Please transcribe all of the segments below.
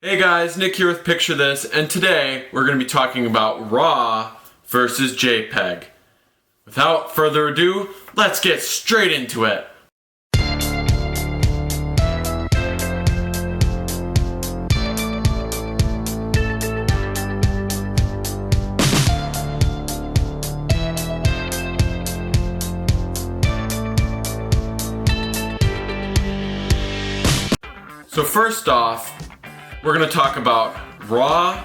Hey guys, Nick here with Picture This, and today we're going to be talking about RAW versus JPEG. Without further ado, let's get straight into it. So first off, we're going to talk about RAW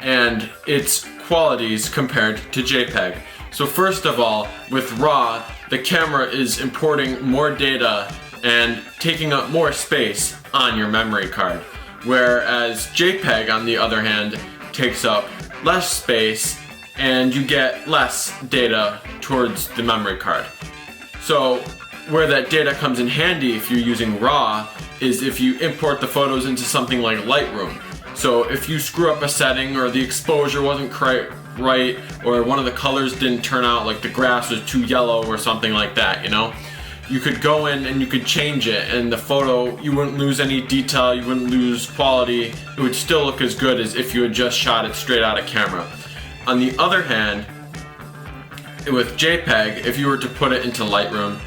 and its qualities compared to JPEG. So first of all, with RAW, the camera is importing more data and taking up more space on your memory card, whereas JPEG, on the other hand, takes up less space and you get less data towards the memory card. So where that data comes in handy if you're using RAW is if you import the photos into something like Lightroom. So if you screw up a setting or the exposure wasn't quite right or one of the colors didn't turn out, like the grass was too yellow or something like that, you know, you could go in and you could change it, and the photo, you wouldn't lose any detail, you wouldn't lose quality, it would still look as good as if you had just shot it straight out of camera. On the other hand, with JPEG, if you were to put it into Lightroom,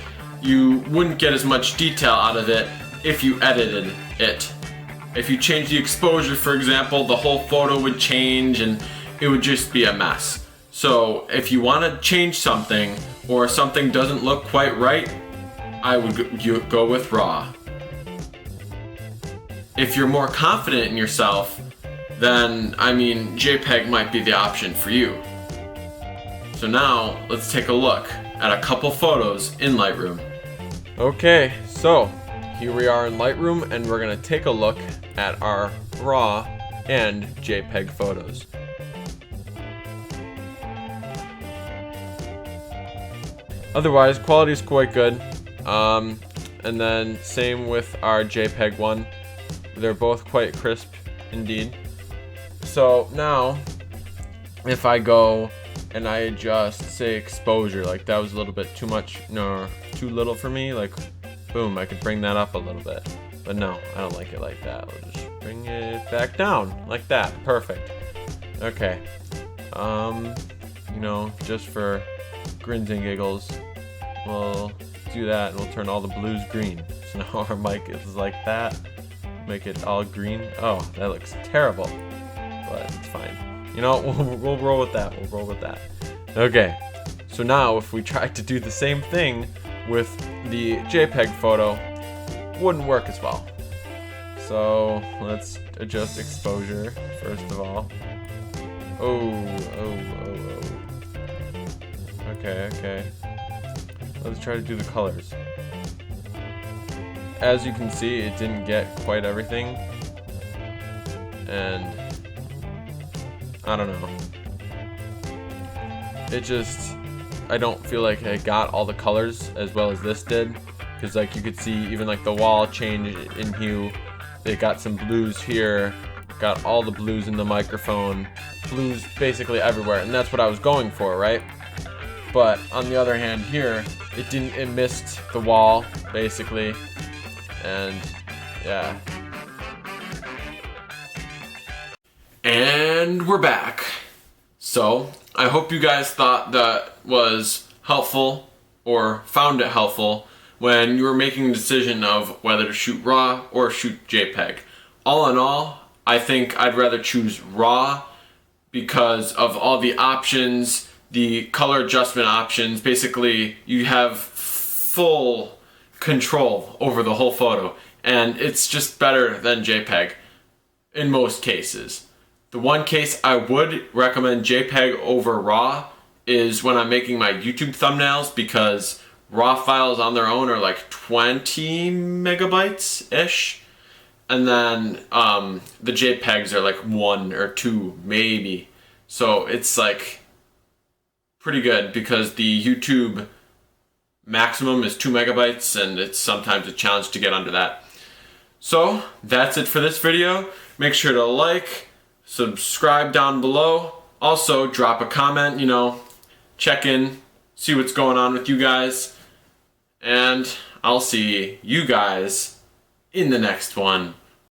you wouldn't get as much detail out of it if you edited it. If you change the exposure, for example, the whole photo would change and it would just be a mess. So if you want to change something or something doesn't look quite right, I would go with RAW. If you're more confident in yourself, then JPEG might be the option for you. So now let's take a look at a couple photos in Lightroom. Okay, so here we are in Lightroom and we're going to take a look at our RAW and JPEG photos. Otherwise, quality is quite good. And then same with our JPEG one. They're both quite crisp indeed. So now, if I go and I adjust, say, exposure, like that was a little bit too much, no, too little for me, like boom, I could bring that up a little bit. But no, I don't like it like that. I'll just bring it back down, like that, perfect. Okay, just for grins and giggles, we'll do that and we'll turn all the blues green. So now our mic is like that, make it all green. Oh, that looks terrible, but it's fine. You know, we'll roll with that. We'll roll with that. Okay, so now if we try to do the same thing with the JPEG photo, wouldn't work as well. So let's adjust exposure first of all. Oh. Okay. Let's try to do the colors. As you can see, it didn't get quite everything, and I don't know. I don't feel like I got all the colors as well as this did, because like you could see even like the wall changed in hue. It got some blues here, got all the blues in the microphone, blues basically everywhere, and that's what I was going for, right? But on the other hand here, it missed the wall basically, and yeah. And we're back. So I hope you guys thought that was helpful or found it helpful when you were making the decision of whether to shoot RAW or shoot JPEG. All in all, I think I'd rather choose RAW because of all the options, the color adjustment options. Basically, you have full control over the whole photo, and it's just better than JPEG in most cases. The one case I would recommend JPEG over RAW is when I'm making my YouTube thumbnails, because RAW files on their own are like 20 megabytes-ish. And then the JPEGs are like 1 or 2 maybe. So it's like pretty good because the YouTube maximum is 2 megabytes and it's sometimes a challenge to get under that. So that's it for this video. Make sure to like, subscribe down below. Also, drop a comment, check in, see what's going on with you guys. And I'll see you guys in the next one.